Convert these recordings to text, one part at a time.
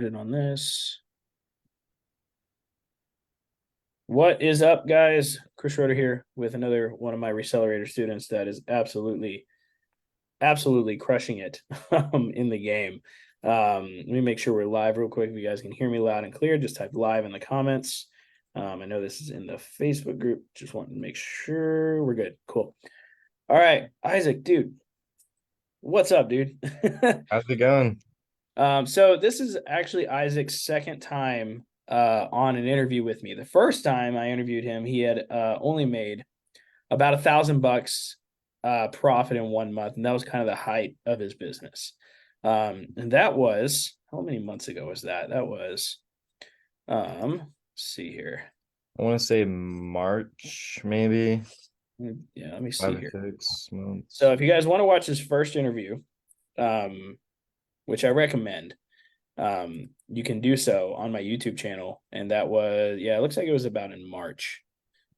On this. What is up, guys? Chris Schroeder here with another one of my Recelerator students that is absolutely crushing it in the game. Let me make sure we're live real quick. If you guys can hear me loud and clear, just type live in the comments. I know this is in the Facebook group. Just wanting to make sure we're good. Cool. All right, Isaac, dude. What's up, dude? How's it going? So this is actually Isaac's second time on an interview with me. The first time I interviewed him, he had only made about $1,000 profit in 1 month, and that was kind of the height of his business. And that was how many months ago was that? That was let's see here. I want to say March, maybe Yeah, let me see five or here. 6 months. So if you guys want to watch his first interview, which I recommend, you can do so on my YouTube channel. And that was, yeah, it looks like it was about in March.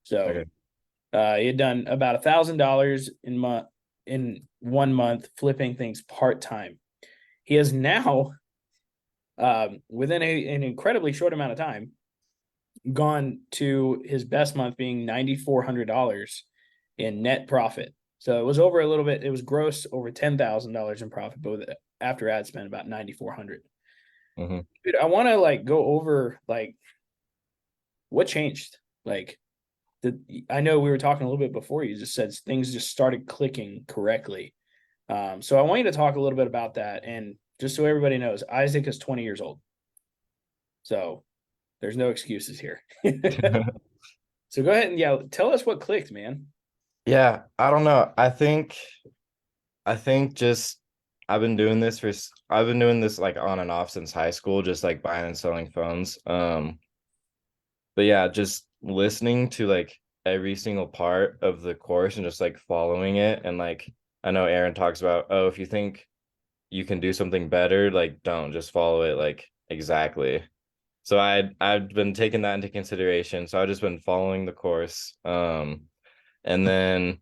So Okay. he had done about $1,000 in 1 month, flipping things part-time. He has now, within an incredibly short amount of time, gone to his best month being $9,400 in net profit. So it was over a little bit. It was gross over $10,000 in profit, but with, after ad spend about 9,400. Mm-hmm. Dude, I want to go over what changed. I know we were talking a little bit before. You just said things just started clicking correctly. So I want you to talk a little bit about that. And just so everybody knows, Isaac is 20 years old. So there's no excuses here. So go ahead and tell us what clicked, man. Yeah, I don't know. I think just I've been doing this like on and off since high school, just like buying and selling phones. But yeah, just listening to like every single part of the course and just like following it. And like I know Aaron talks about, oh, if you think you can do something better, like don't just follow it like exactly. So I've been taking that into consideration. So I've just been following the course. And then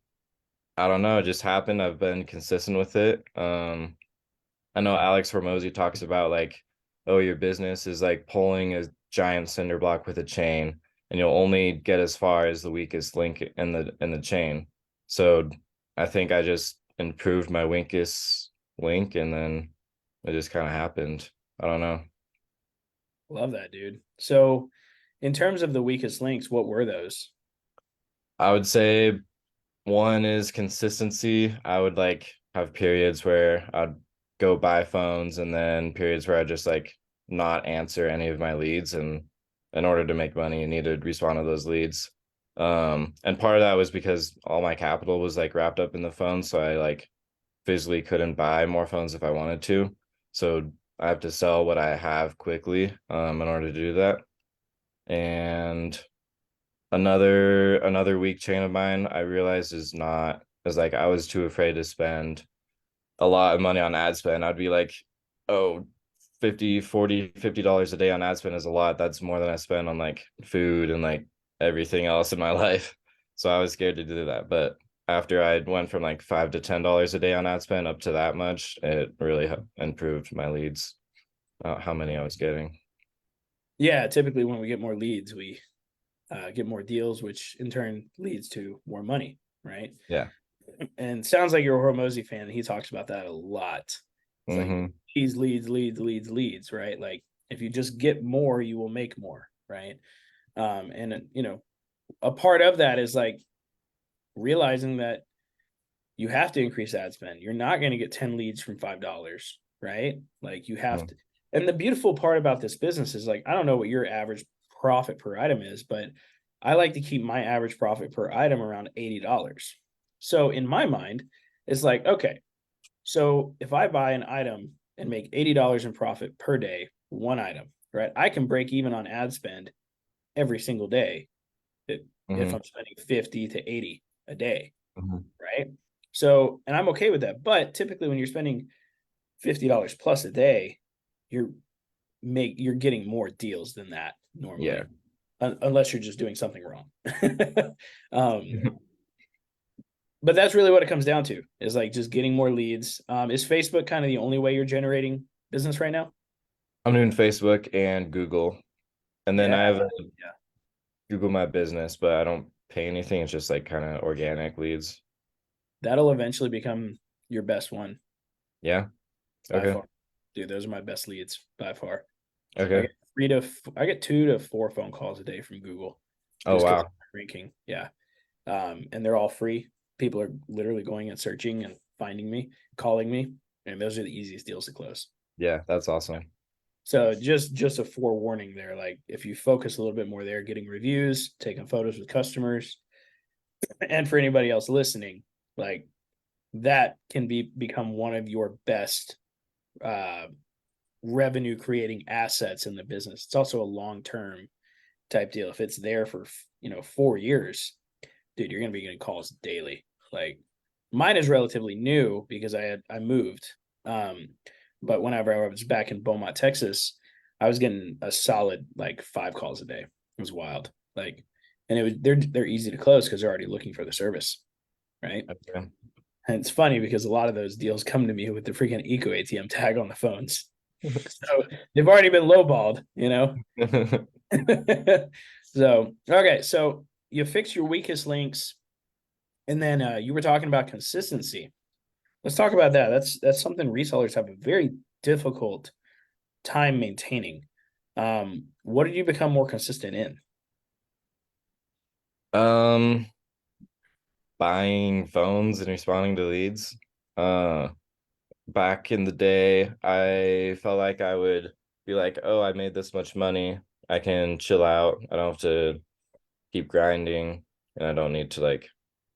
I don't know, it just happened. I've been consistent with it. I know Alex Hormozy talks about like, oh, your business is like pulling a giant cinder block with a chain, and you'll only get as far as the weakest link in the chain. So I think I just improved my weakest link, and then it just kind of happened. I don't know. Love that, dude. So in terms of the weakest links, what were those? I would say one is consistency. I would like have periods where I'd go buy phones and then periods where I just like not answer any of my leads. And in order to make money, you need to respond to those leads. And part of that was because all my capital was like wrapped up in the phone. So I like physically couldn't buy more phones if I wanted to. So I have to sell what I have quickly, in order to do that. And another weak chain of mine I realized is like I was too afraid to spend a lot of money on ad spend. I'd be like, oh, 50, 40, $50 a day on ad spend is a lot. That's more than I spend on like food and like everything else in my life. So I was scared to do that. But after I went from like $5 to $10 a day on ad spend up to that much, it really improved my leads, how many I was getting. Yeah, typically when we get more leads, we get more deals, which in turn leads to more money, right? Yeah. And sounds like you're a Hormozy fan. He talks about that a lot. It's like Mm-hmm. he's leads, right? Like if you just get more, you will make more, right? And a part of that is like realizing that you have to increase ad spend. You're not going to get 10 leads from $5, right? Like you have to. And the beautiful part about this business is like, I don't know what your average profit per item is, but I like to keep my average profit per item around $80. So in my mind, it's like, okay, so if I buy an item and make $80 in profit per day, one item, right? I can break even on ad spend every single day if Mm-hmm. I'm spending 50 to 80 a day, Mm-hmm. right? So, and I'm okay with that. But typically when you're spending $50 plus a day, you're you're getting more deals than that Yeah. normally, unless you're just doing something wrong. um, but that's really what it comes down to is like just getting more leads. Is Facebook kind of the only way you're generating business right now? I'm doing Facebook and Google. And then Yeah, I have a yeah. Google My Business, but I don't pay anything. It's just like kind of organic leads. That'll eventually become your best one Yeah. by Okay. far. Dude, those are my best leads by far. I Okay. get I get 2 to 4 phone calls a day from Google Oh just because of wow. my ranking. Yeah. And they're all free. People are literally going and searching and finding me, calling me, and those are the easiest deals to close. Yeah, that's awesome. So just a forewarning there. Like if you focus a little bit more there, getting reviews, taking photos with customers, and for anybody else listening, like that can become one of your best uh, revenue creating assets in the business. It's also a long term type deal. If it's there for 4 years, dude, you're gonna be getting calls daily. Like mine is relatively new because I moved. Um, but whenever I was back in Beaumont, Texas, I was getting a solid like 5 calls a day. It was wild. Like, and they're easy to close because they're already looking for the service, right? Okay. And it's funny because a lot of those deals come to me with the freaking Eco ATM tag on the phones. So they've already been lowballed. So okay, so you fix your weakest links, and then you were talking about consistency. Let's talk about that. That's something resellers have a very difficult time maintaining. What did you become more consistent in? Um, Buying phones and responding to leads. Uh, Back in the day, I felt like I would be like, oh, I made this much money. I can chill out. I don't have to keep grinding and I don't need to like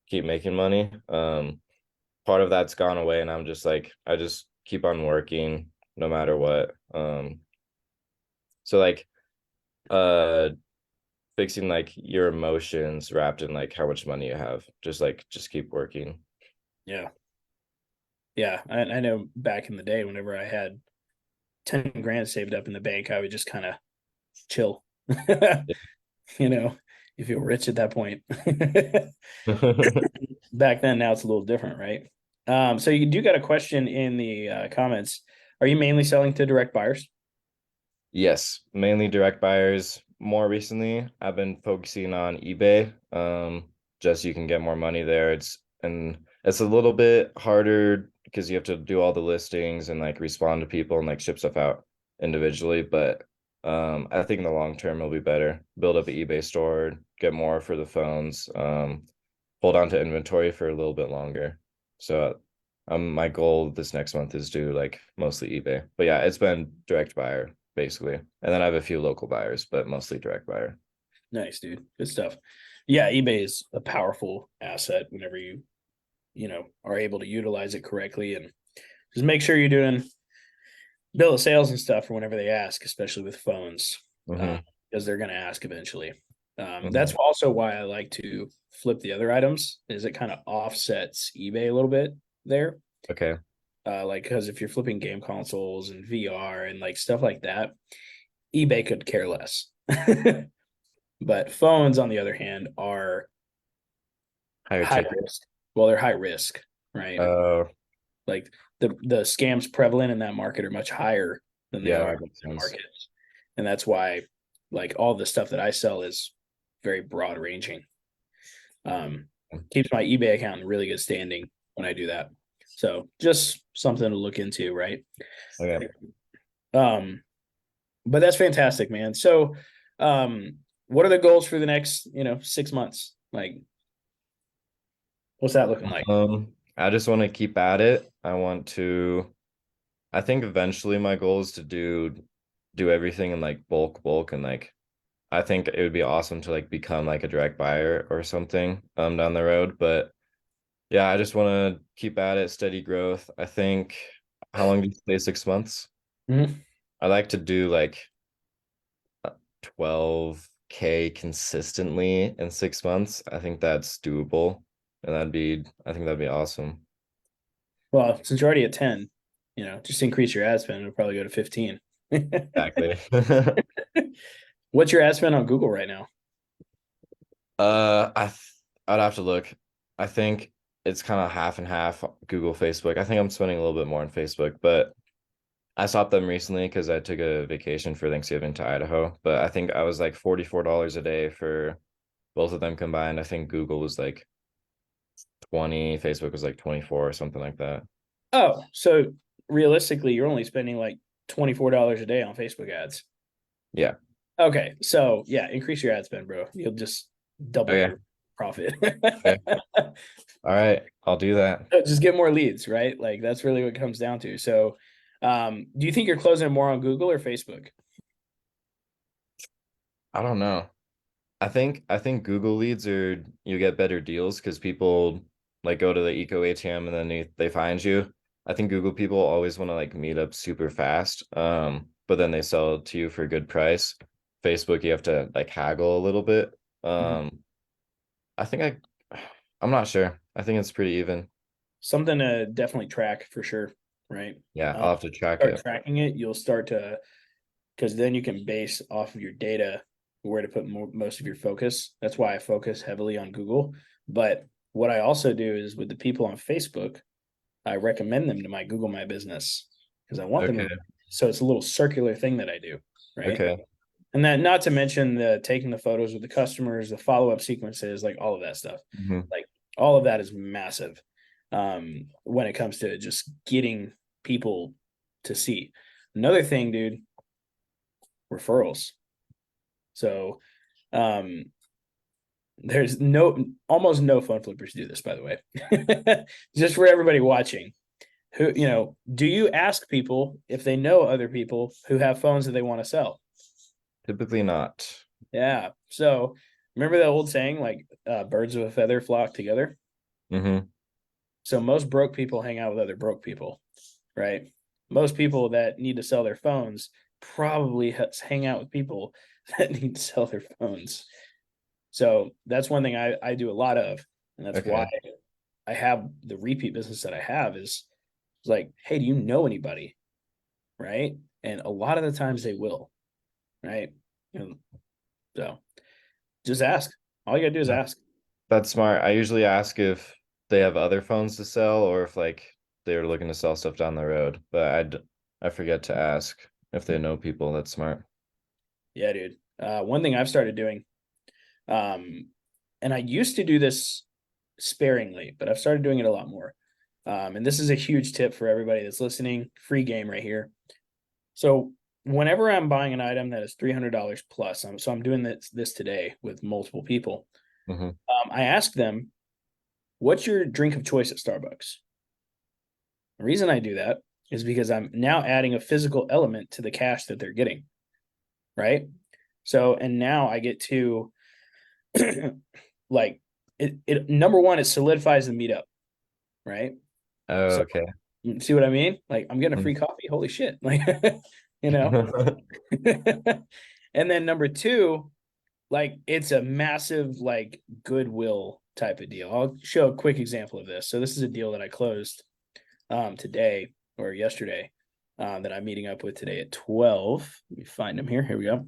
keep making money. Part of that's gone away and I'm just like, I just keep on working no matter what. So like uh fixing like your emotions wrapped in like how much money you have. Just keep working. Yeah, yeah. I know back in the day, whenever I had 10 grand saved up in the bank, I would just kind of chill. you know, you feel rich at that point. Back then, now it's a little different, right? So you do got a question in the comments. Are you mainly selling to direct buyers? Yes, mainly direct buyers. More recently, I've been focusing on eBay. Just you can get more money there. It's a little bit harder because you have to do all the listings and like respond to people and like ship stuff out individually. But I think in the long term it'll be better. Build up an eBay store, get more for the phones, hold on to inventory for a little bit longer. So my goal this next month is to like mostly eBay. But yeah, it's been direct buyer basically. And then I have a few local buyers, but mostly direct buyer. Nice, dude. Good stuff. Yeah, eBay is a powerful asset whenever you are able to utilize it correctly, and just make sure you're doing bill of sales and stuff for whenever they ask, especially with phones, Mm-hmm. because they're going to ask eventually. Mm-hmm. That's also why I like to flip the other items, is it kind of offsets eBay a little bit there. Okay. Like because if you're flipping game consoles and VR and like stuff like that, eBay could care less. But phones, on the other hand, are Higher high ticket. risk. Well, they're high risk, right? Uh Like the scams prevalent in that market are much higher than they yeah, are that makes in sense. markets. And that's why like all the stuff that I sell is very broad ranging. Keeps my eBay account in really good standing when I do that. So just something to look into, right? Okay. Um, but that's fantastic, man. So what are the goals for the next, 6 months? Like what's that looking like? I just want to keep at it. I think eventually my goal is to do everything in like bulk and like I think it would be awesome to like become like a direct buyer or something down the road. But yeah, I just want to keep at it, steady growth. I think how long do you say 6 months? Mhm. I like to do like 12K consistently in 6 months. I think that's doable. And I think that'd be awesome. Well, since you're already at 10, just increase your ad spend. It'll probably go to 15. Exactly. What's your ad spend on Google right now? I'd have to look. I think it's kind of half and half Google, Facebook. I think I'm spending a little bit more on Facebook, but I stopped them recently because I took a vacation for Thanksgiving to Idaho, but I think I was like $44 a day for both of them combined. I think Google was like 20, Facebook was like 24 or something like that. Oh, so realistically, you're only spending like $24 a day on Facebook ads. Yeah. Okay, so yeah, increase your ad spend, bro. You'll just double Okay. your profit. Okay. All right. I'll do that. Just get more leads, right? Like that's really what it comes down to. So, do you think you're closing more on Google or Facebook? I don't know. I think Google leads are you get better deals because people like go to the Eco ATM and then they find you. I think Google people always want to like meet up super fast. But then they sell it to you for a good price. Facebook, you have to like haggle a little bit. Mhm. I think I'm not sure. I think it's pretty even. Something to definitely track for sure, right? Yeah, Uh, I'll have to track Start it. tracking it, you'll start to because then you can base off of your data where to put most of your focus. That's why I focus heavily on Google. But what I also do is with the people on Facebook, I recommend them to my Google My Business because I want them Okay. to. So it's a little circular thing that I do, right? Okay. And then not to mention the taking the photos with the customers, the follow-up sequences, like all of that stuff. Mhm. Like all of that is massive when it comes to just getting people to see. Another thing, dude, referrals. So um there's almost no phone flippers do this, by the way. Just for everybody watching. Who, do you ask people if they know other people who have phones that they want to sell? Typically not. Yeah. So remember that old saying, like birds of a feather flock together? Hmm. So most broke people hang out with other broke people, right? Most people that need to sell their phones probably hang out with people that need to sell their phones. So that's one thing I do a lot of. And that's why Okay. I have the repeat business that I have is like, hey, do you know anybody? Right. And a lot of the times they will. Right. And so just ask. All you gotta do is Yeah. ask. That's smart. I usually ask if they have other phones to sell or if like they're looking to sell stuff down the road, but I forget to ask if they know people. That's smart. Yeah, dude. One thing I've started doing, um, and I used to do this sparingly, but I've started doing it a lot more. And this is a huge tip for everybody that's listening. Free game right here. So whenever I'm buying an item that is $300 plus, so I'm doing this today with multiple people. Hmm. I ask them, "What's your drink of choice at Starbucks?" The reason I do that is because I'm now adding a physical element to the cash that they're getting, right? So, and now I get to like it number one, it solidifies the meetup, right? Oh, So okay. see what I mean? Like I'm getting a Mm. free coffee. Holy shit. Like, you know. And then number two, like it's a massive like goodwill type of deal. I'll show a quick example of this. So this is a deal that I closed today or yesterday that I'm meeting up with today at 12. Let me find him here. Here we go.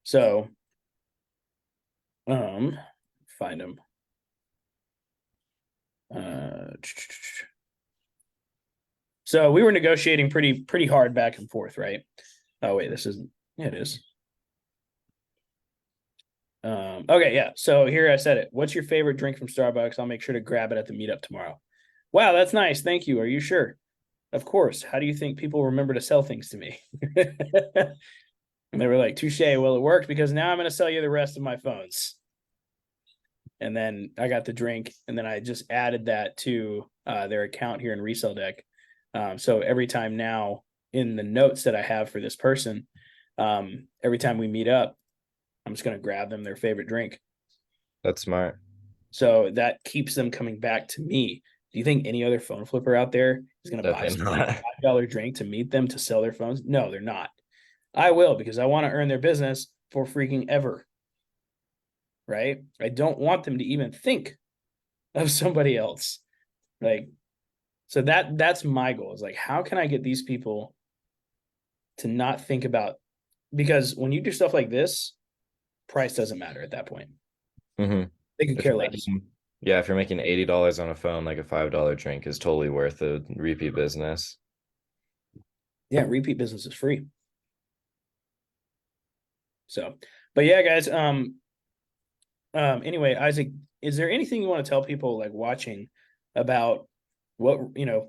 So find him. Uh, so we were negotiating pretty hard back and forth, right? Oh wait, this isn't. Yeah, it is. Okay, yeah. So here I said it. What's your favorite drink from Starbucks? I'll make sure to grab it at the meetup tomorrow. Wow, that's nice. Thank you. Are you sure? Of course. How do you think people remember to sell things to me? And they were like, touche. Well, it worked because now I'm going to sell you the rest of my phones. And then I got the drink, and then I just added that to their account here in Resell Deck. So every time now in the notes that I have for this person, every time we meet up, I'm just going to grab them their favorite drink. That's smart. So that keeps them coming back to me. Do you think any other phone flipper out there is going to buy Definitely somebody a not. $5 drink to meet them to sell their phones? No, they're not. I will because I want to earn their business for freaking ever. Right? I don't want them to even think of somebody else. Like, so that's my goal is like, how can I get these people to not think about because when you do stuff like this, price doesn't matter at that point. Hmm. They could If care you're less. making, yeah, if you're making $80 on a phone, like a $5 drink is totally worth a repeat business. Yeah, repeat business is free. So, but yeah, guys, anyway, Isaac, is there anything you want to tell people like watching about what, there's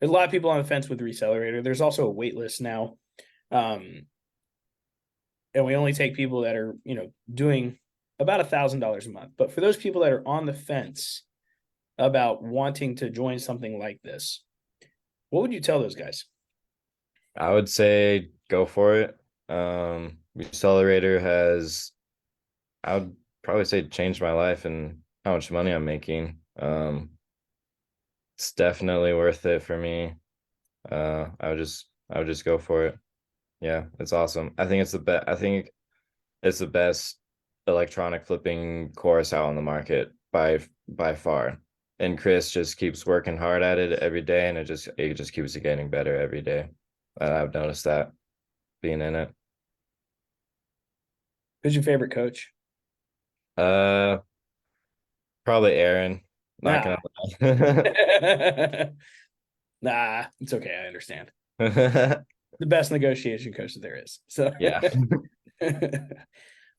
a lot of people on the fence with Recelerator. There's also a wait list now. And we only take people that are, doing about $1,000 a month. But for those people that are on the fence about wanting to join something like this, what would you tell those guys? I would say go for it. Accelerator has, I would probably say, changed my life and how much money I'm making. It's definitely worth it for me. I would just go for it. Yeah, it's awesome. I think it's the best. I think it's the best electronic flipping course out on the market by far. And Chris just keeps working hard at it every day, and it just keeps getting better every day. I've noticed that being in it. Who's your favorite coach? Uh, Probably Aaron. Not Nah. gonna lie. Nah, it's okay. I understand. The best negotiation coach that there is. So, Yeah. all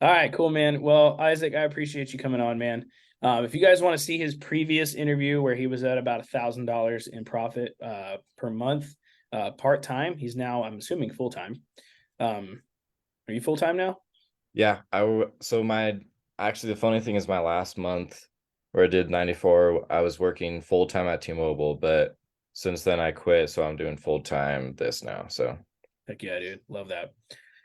right, cool, man. Well, Isaac, I appreciate you coming on, man. If you guys want to see his previous interview where he was at about $1,000 in profit per month, part time, he's now, I'm assuming, full time. Are you full time now? Yeah. Actually, the funny thing is my last month where I did 94, I was working full time at T-Mobile, but since then I quit, so I'm doing full time this now. So Heck yeah, dude. Love that.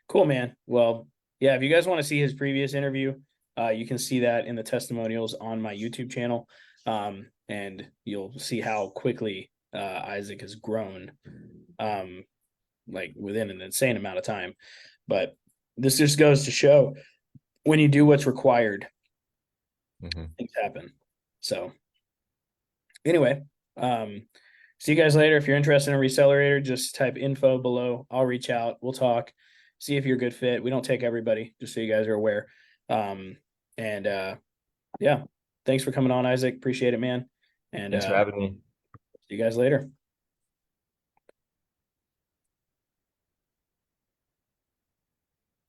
Cool, man. Well, yeah, if you guys want to see his previous interview, you can see that in the testimonials on my YouTube channel. And you'll see how quickly Isaac has grown, like within an insane amount of time. But this just goes to show when you do what's required, things happen. So anyway, see you guys later. If you're interested in Recelerator, just type info below. I'll reach out. We'll talk, see if you're a good fit. We don't take everybody, just so you guys are aware. And yeah, thanks for coming on, Isaac. Appreciate it, man. And thanks for having me. see you guys later.